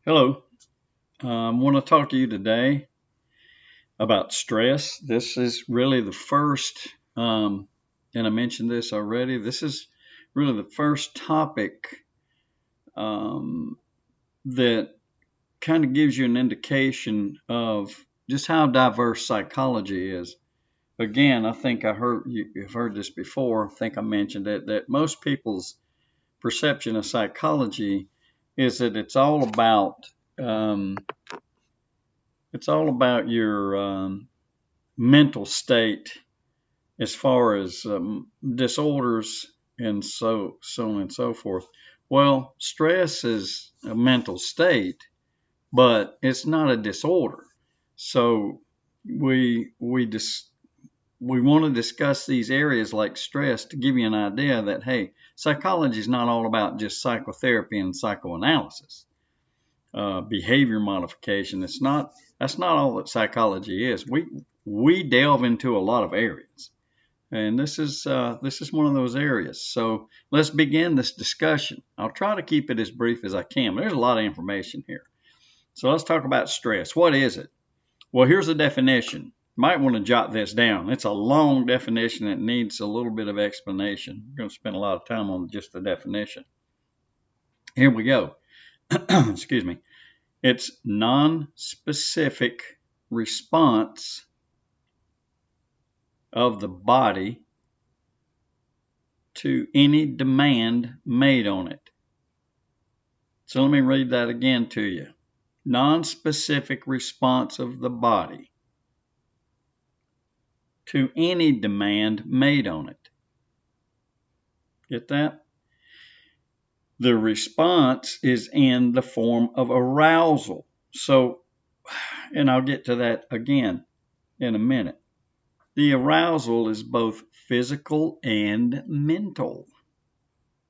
Hello. I want to talk to you today about stress. This is really the first, and I mentioned this already. This is really the first topic um, that kind of gives you an indication of just how diverse psychology is. Again, I think you've heard this before. I think I mentioned it that most people's perception of psychology is that um, it's all about your mental state as far as disorders and so on and so forth. Well, stress is a mental state, but it's not a disorder. So we we want to discuss these areas like stress to give you an idea that hey, psychology is not all about just psychotherapy and psychoanalysis, behavior modification. That's not all that psychology is. We delve into a lot of areas, and this is one of those areas. So let's begin this discussion. I'll try to keep it as brief as I can. But there's a lot of information here. So let's talk about stress. What is it? Well, here's a definition. You might want to jot this down. It's a long definition that needs a little bit of explanation. I'm going to spend a lot of time on just the definition. Here we go. Excuse me. It's non-specific response of the body to any demand made on it. So let me read that again to you. Non-specific response of the body to any demand made on it. Get that? The response is in the form of arousal. So, and I'll get to that again in a minute. The arousal is both physical and mental.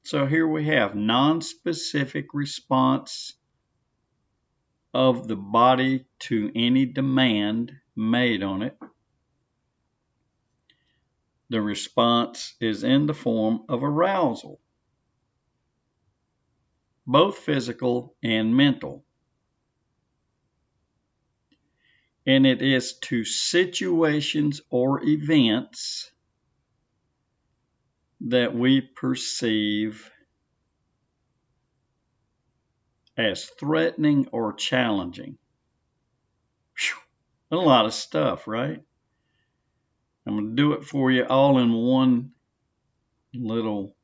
So here we have non-specific response of the body to any demand made on it. The response is in the form of arousal, both physical and mental. And it is to situations or events that we perceive as threatening or challenging. Whew, a lot of stuff, right? I'm going to do it for you all in one little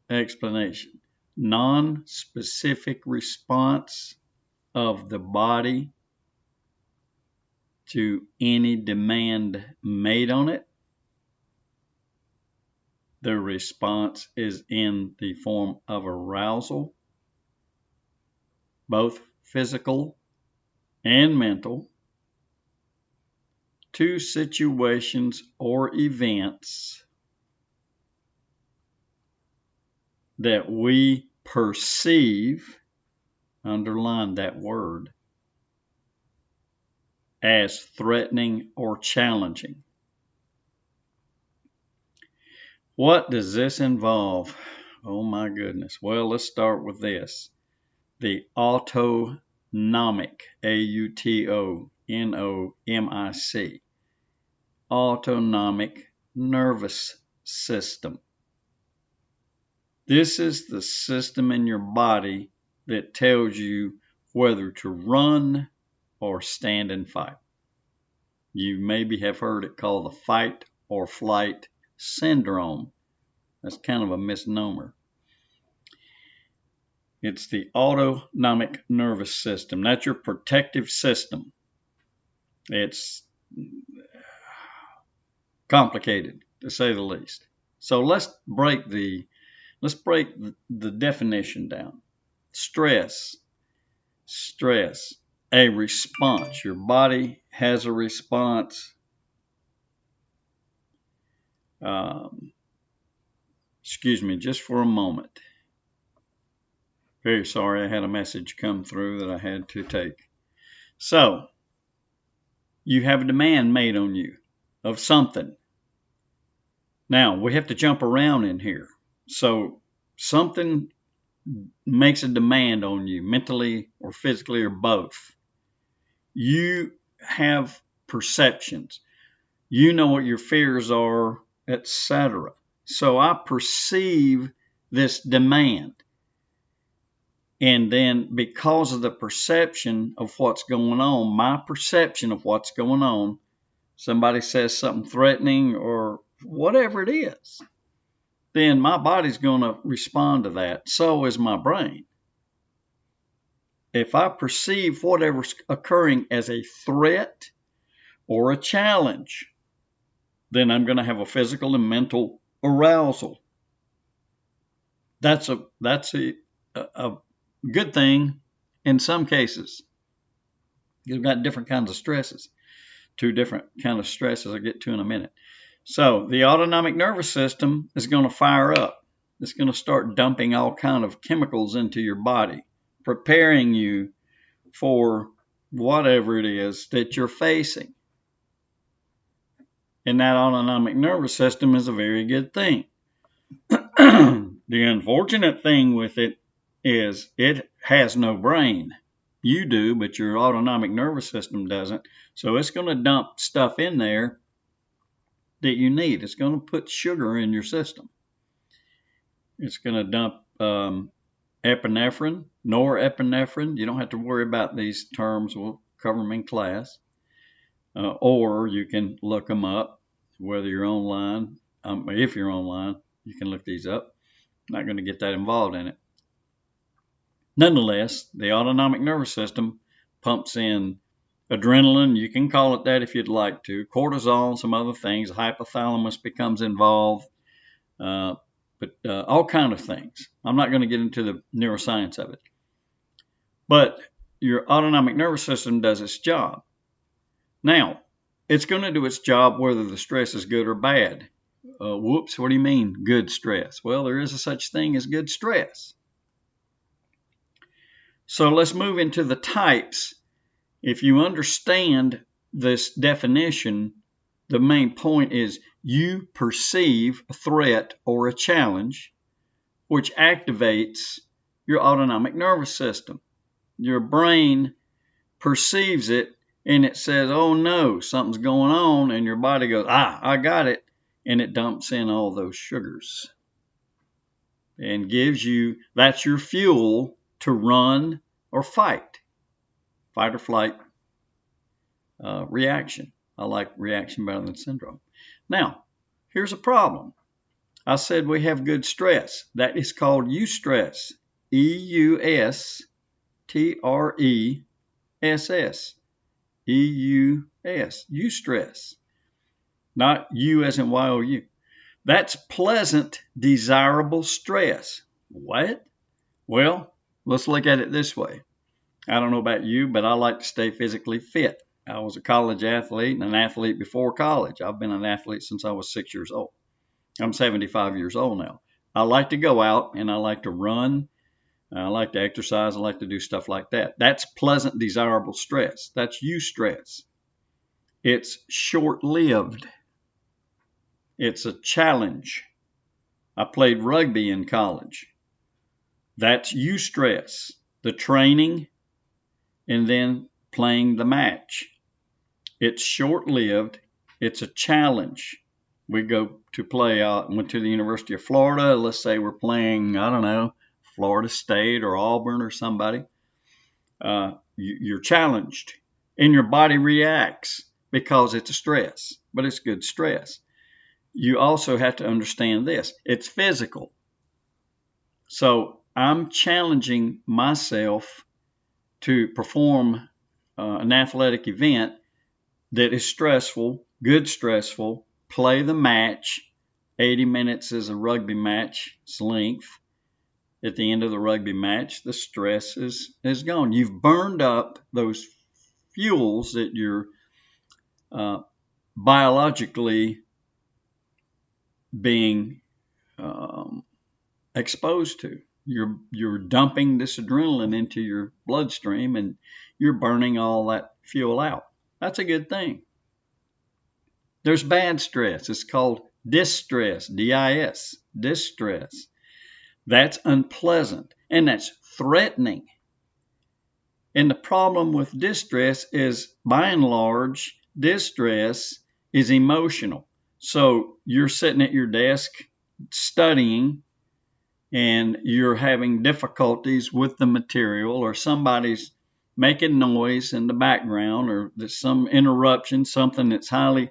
explanation. Non-specific response of the body to any demand made on it. The response is in the form of arousal, both physical and mental, to situations or events that we perceive, underline that word, as threatening or challenging. What does this involve? Oh my goodness. Well, let's start with this. The autonomic, autonomic, autonomic nervous system. This is the system in your body that tells you whether to run or stand and fight. You maybe have heard it called the fight or flight syndrome. That's kind of a misnomer. It's the autonomic nervous system. That's your protective system. It's complicated, to say the least. So let's break the definition down. Stress, a response. Your body has a response. Excuse me, just for a moment. Very sorry, I had a message come through that I had to take. So, you have a demand made on you of something. Now, we have to jump around in here. So, something makes a demand on you, mentally or physically or both. You have perceptions. You know what your fears are, etc. So I perceive this demand. And then because of the perception of what's going on, my perception of what's going on, somebody says something threatening or whatever it is, then my body's going to respond to that. So is my brain. If I perceive whatever's occurring as a threat or a challenge, then I'm going to have a physical and mental arousal. That's a good thing in some cases. You've got different kinds of stresses. Two different kind of stresses I'll get to in a minute. So the autonomic nervous system is going to fire up. It's going to start dumping all kind of chemicals into your body, preparing you for whatever it is that you're facing. And that autonomic nervous system is a very good thing. The unfortunate thing with it is it has no brain. You do, but your autonomic nervous system doesn't. So it's going to dump stuff in there that you need. It's going to put sugar in your system. It's going to dump epinephrine, norepinephrine. You don't have to worry about these terms. We'll cover them in class. Or you can look them up, whether you're online. If you're online, you can look these up. I'm not going to get that involved in it. Nonetheless, the autonomic nervous system pumps in adrenaline, you can call it that if you'd like to, cortisol, some other things, hypothalamus becomes involved, but all kind of things. I'm not going to get into the neuroscience of it. But your autonomic nervous system does its job. Now, it's going to do its job whether the stress is good or bad. Whoops, what do you mean good stress? Well, there is a such thing as good stress. So let's move into the types. If you understand this definition, the main point is you perceive a threat or a challenge, which activates your autonomic nervous system. Your brain perceives it and it says, oh no, something's going on, and your body goes, I got it, and it dumps in all those sugars and gives you, that's your fuel to run or fight or flight reaction. I like reaction better than syndrome. Now, here's a problem. I said we have good stress. That is called eustress. EUSTRESS. EUS. Eustress. Not U as in YOU. That's pleasant, desirable stress. What? Well, let's look at it this way. I don't know about you, but I like to stay physically fit. I was a college athlete and an athlete before college. I've been an athlete since I was 6 years old. I'm 75 years old now. I like to go out and I like to run. I like to exercise. I like to do stuff like that. That's pleasant, desirable stress. That's eustress. It's short-lived. It's a challenge. I played rugby in college. That's eustress. The training and then playing the match. It's short-lived. It's a challenge. We go to play went to the University of Florida. Let's say we're playing, I don't know, Florida State or Auburn or somebody. You're challenged and your body reacts because it's a stress, but it's good stress. You also have to understand this. It's physical. So I'm challenging myself to perform an athletic event that is stressful, good stressful, play the match. 80 minutes is a rugby match, its length. At the end of the rugby match, the stress is gone. You've burned up those fuels that you're biologically being exposed to. You're dumping this adrenaline into your bloodstream and you're burning all that fuel out. That's a good thing. There's bad stress. It's called distress, D-I-S, distress. That's unpleasant, and that's threatening. And the problem with distress is, by and large, distress is emotional. So you're sitting at your desk studying, and you're having difficulties with the material, or somebody's making noise in the background, or there's some interruption, something that's highly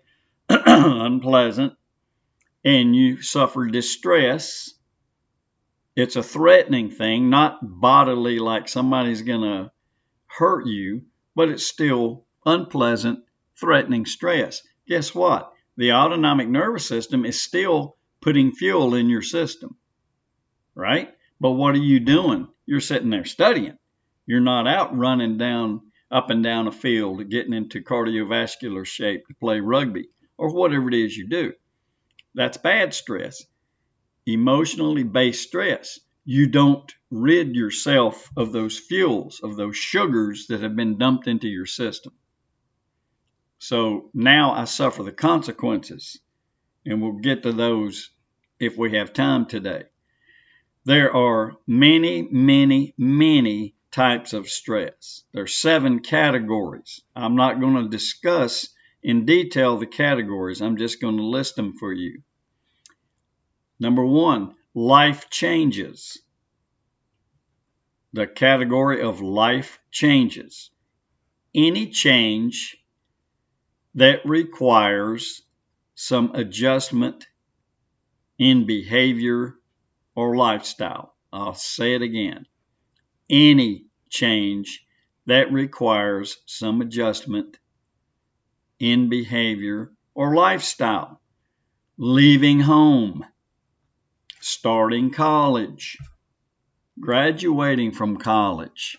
unpleasant, and you suffer distress. It's a threatening thing, not bodily like somebody's going to hurt you, but it's still unpleasant, threatening stress. Guess what? The autonomic nervous system is still putting fuel in your system, right? But what are you doing? You're sitting there studying. You're not out running down up and down a field, getting into cardiovascular shape to play rugby or whatever it is you do. That's bad stress. Emotionally based stress. You don't rid yourself of those fuels, of those sugars that have been dumped into your system. So now I suffer the consequences, and we'll get to those if we have time today. There are many, many, many types of stress. There are 7 categories. I'm not going to discuss in detail the categories. I'm just going to list them for you. Number 1, life changes. The category of life changes. Any change that requires some adjustment in behavior or lifestyle. I'll say it again. Any change that requires some adjustment in behavior or lifestyle. Leaving home, starting college, graduating from college,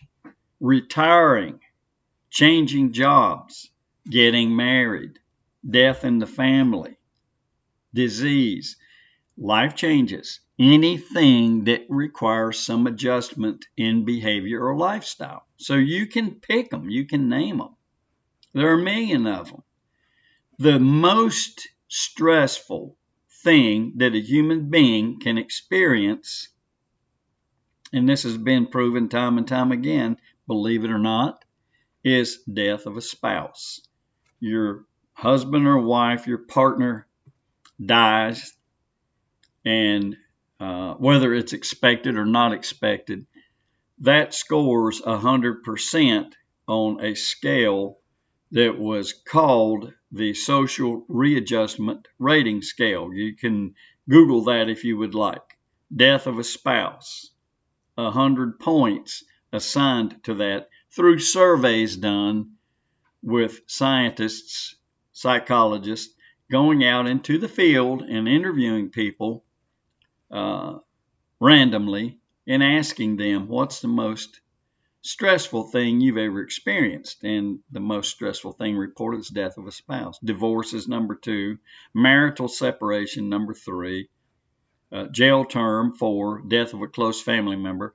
retiring, changing jobs, getting married, death in the family, disease, life changes. Anything that requires some adjustment in behavior or lifestyle. So you can pick them, you can name them. There are a million of them. The most stressful thing that a human being can experience, and this has been proven time and time again, believe it or not, is death of a spouse. Your husband or wife, your partner dies, and whether it's expected or not expected, that scores 100% on a scale that was called the Social Readjustment Rating Scale. You can Google that if you would like. Death of a spouse, 100 points assigned to that through surveys done with scientists, psychologists, going out into the field and interviewing people randomly and asking them, what's the most stressful thing you've ever experienced? And the most stressful thing reported is death of a spouse. Divorce is number 2. Marital separation, number 3. Jail term, 4. Death of a close family member,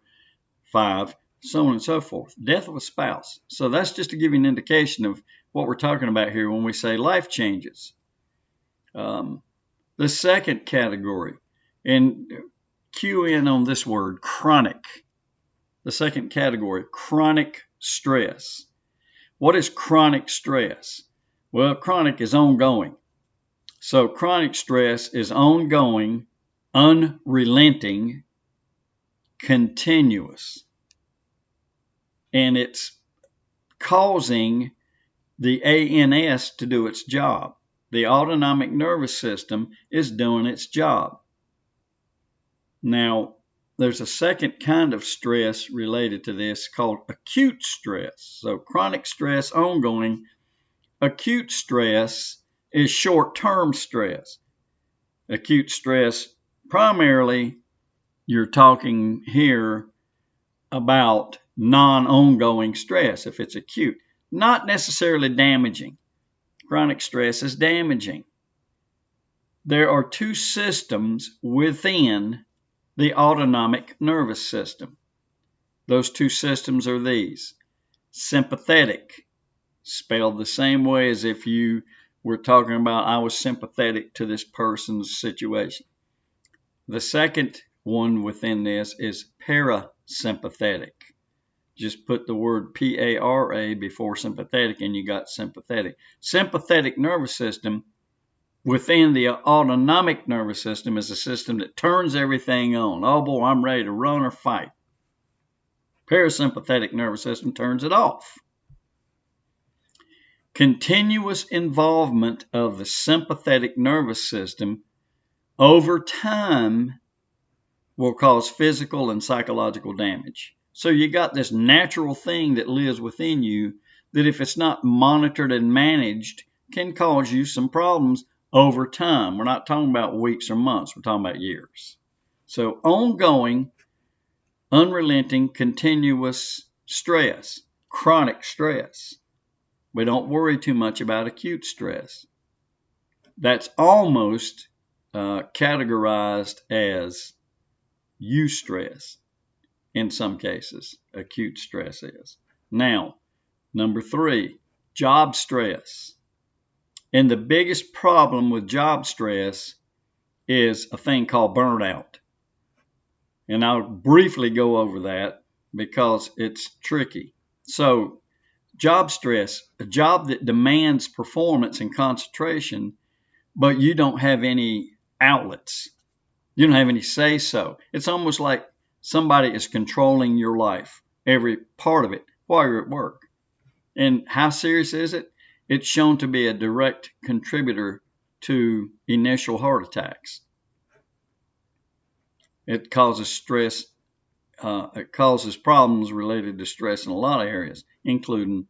5. So on and so forth. Death of a spouse. So that's just to give you an indication of what we're talking about here when we say life changes. The second category, and cue in on this word, chronic. The second category, chronic stress. What is chronic stress? Well, chronic is ongoing. So chronic stress is ongoing, unrelenting, continuous. And it's causing the ANS to do its job. The autonomic nervous system is doing its job. Now, there's a second kind of stress related to this called acute stress. So chronic stress, ongoing. Acute stress is short-term stress. Acute stress, primarily, you're talking here about non-ongoing stress if it's acute. Not necessarily damaging. Chronic stress is damaging. There are 2 systems within the autonomic nervous system. Those 2 systems are these. Sympathetic, spelled the same way as if you were talking about I was sympathetic to this person's situation. The second one within this is parasympathetic. Just put the word P-A-R-A before sympathetic and you got sympathetic. Sympathetic nervous system within the autonomic nervous system is a system that turns everything on. Oh boy, I'm ready to run or fight. Parasympathetic nervous system turns it off. Continuous involvement of the sympathetic nervous system over time will cause physical and psychological damage. So you got this natural thing that lives within you that if it's not monitored and managed can cause you some problems over time. We're not talking about weeks or months, we're talking about years. So ongoing, unrelenting, continuous stress, chronic stress. We don't worry too much about acute stress. That's almost categorized as eustress in some cases. Acute stress is. Now, number 3, job stress. And the biggest problem with job stress is a thing called burnout. And I'll briefly go over that because it's tricky. So, job stress, a job that demands performance and concentration, but you don't have any outlets. You don't have any say-so. It's almost like somebody is controlling your life, every part of it, while you're at work. And how serious is it? It's shown to be a direct contributor to initial heart attacks. It causes stress. It causes problems related to stress in a lot of areas, including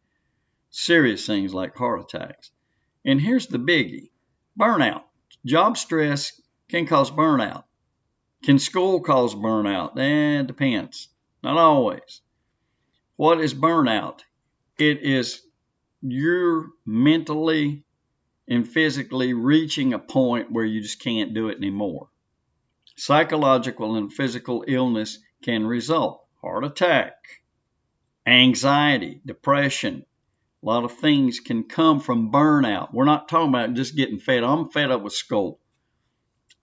serious things like heart attacks. And here's the biggie. Burnout. Job stress can cause burnout. Can school cause burnout? It depends. Not always. What is burnout? It is you're mentally and physically reaching a point where you just can't do it anymore. Psychological and physical illness can result. Heart attack, anxiety, depression. A lot of things can come from burnout. We're not talking about just getting fed up. I'm fed up with school.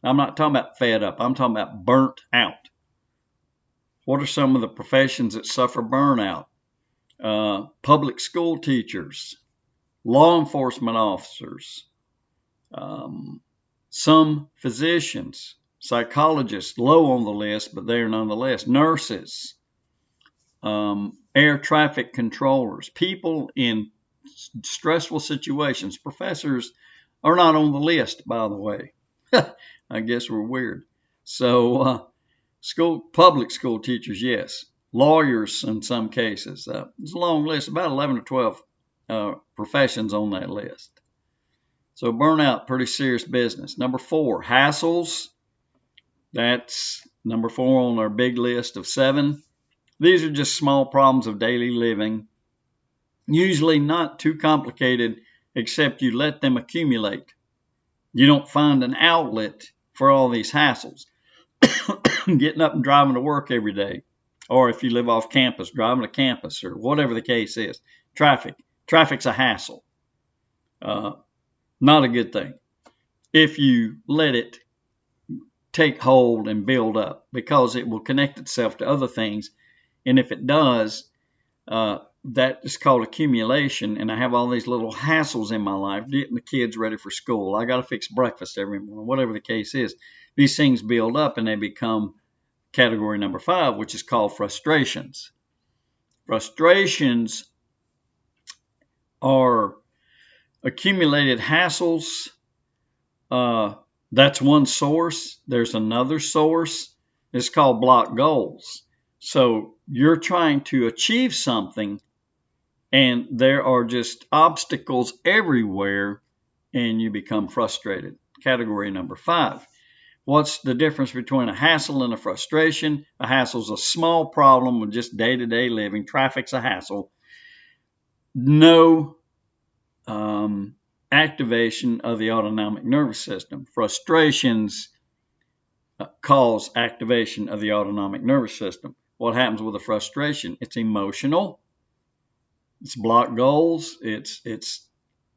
I'm not talking about fed up. I'm talking about burnt out. What are some of the professions that suffer burnout? Public school teachers, law enforcement officers, some physicians, psychologists, low on the list, but they're nonetheless, nurses, air traffic controllers, people in stressful situations. Professors are not on the list, by the way. I guess we're weird. So public school teachers, yes. Lawyers in some cases. It's a long list, about 11 or 12 professions on that list. So burnout, pretty serious business. Number 4, hassles. That's number 4 on our big list of 7. These are just small problems of daily living, usually not too complicated, except you let them accumulate. You don't find an outlet for all these hassles. Getting up and driving to work every day, or if you live off campus, driving to campus, or whatever the case is. Traffic's a hassle. Not a good thing if you let it take hold and build up, because it will connect itself to other things. And if it does, that is called accumulation. And I have all these little hassles in my life, getting the kids ready for school. I got to fix breakfast every morning, whatever the case is. These things build up and they become category number 5, which is called frustrations. Frustrations are accumulated hassles. That's one source. There's another source. It's called block goals. So you're trying to achieve something and there are just obstacles everywhere and you become frustrated. Category number 5. What's the difference between a hassle and a frustration? A hassle is a small problem with just day-to-day living. Traffic's a hassle. No activation of the autonomic nervous system. Frustrations cause activation of the autonomic nervous system. What happens with a frustration? It's emotional. It's block goals. It's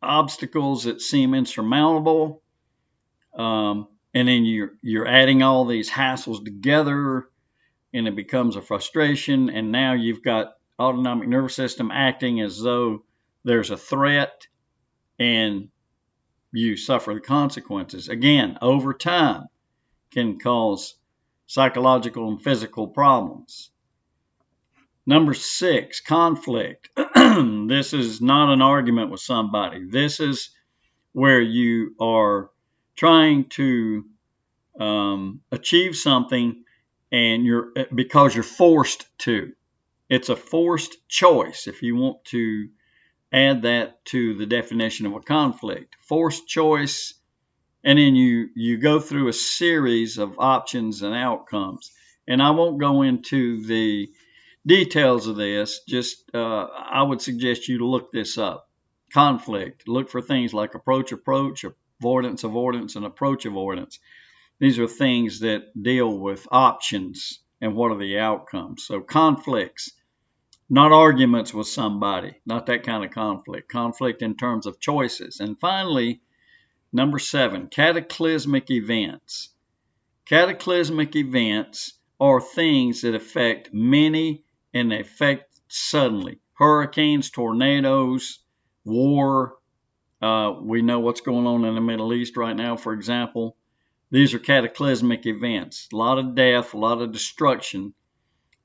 obstacles that seem insurmountable. And and then you're adding all these hassles together, and it becomes a frustration, and now you've got autonomic nervous system acting as though there's a threat, and you suffer the consequences. Again, over time can cause psychological and physical problems. Number 6, conflict. This is not an argument with somebody. This is where you are trying to achieve something, and because you're forced to. It's a forced choice, if you want to add that to the definition of a conflict. Forced choice, and then you go through a series of options and outcomes. And I won't go into the details of this, just I would suggest you to look this up. Conflict. Look for things like approach, avoidance, and approach avoidance. These are things that deal with options and what are the outcomes. So conflicts, not arguments with somebody, not that kind of conflict. Conflict in terms of choices. And finally, number 7, cataclysmic events. Cataclysmic events are things that affect many, and they affect suddenly. Hurricanes, tornadoes, war. We know what's going on in the Middle East right now, for example. These are cataclysmic events. A lot of death, a lot of destruction,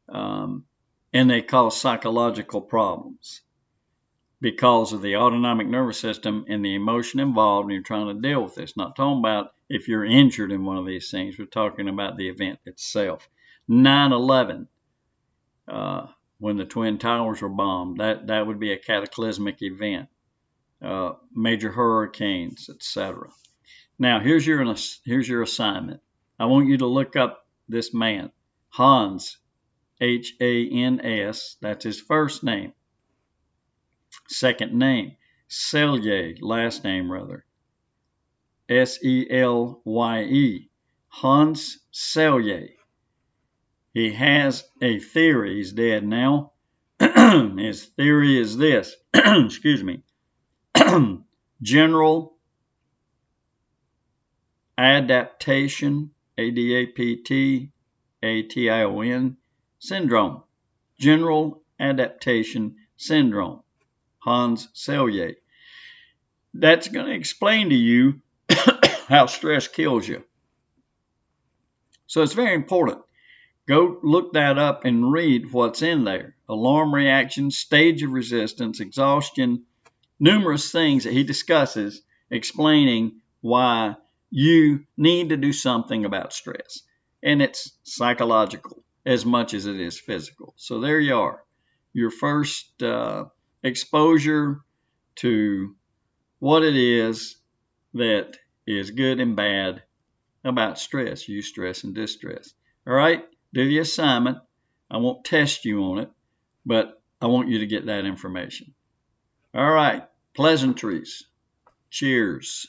and they cause psychological problems because of the autonomic nervous system and the emotion involved when you're trying to deal with this. Not talking about if you're injured in one of these things. We're talking about the event itself. 9/11, when the Twin Towers were bombed, that would be a cataclysmic event. Major hurricanes, etc. Now, here's your assignment. I want you to look up this man, Hans, H-A-N-S. That's his first name. Second name, Selye, last name rather, S-E-L-Y-E, Hans Selye. He has a theory. He's dead now. His theory is this, excuse me, general adaptation, A-D-A-P-T-A-T-I-O-N, syndrome. General adaptation syndrome. Hans Selye. That's going to explain to you how stress kills you. So it's very important. Go look that up and read what's in there. Alarm reaction, stage of resistance, exhaustion, numerous things that he discusses explaining why you need to do something about stress. And it's psychological as much as it is physical. So there you are. Your first exposure to what it is that is good and bad about stress, eustress and distress. All right, do the assignment. I won't test you on it, but I want you to get that information. All right, pleasantries. Cheers.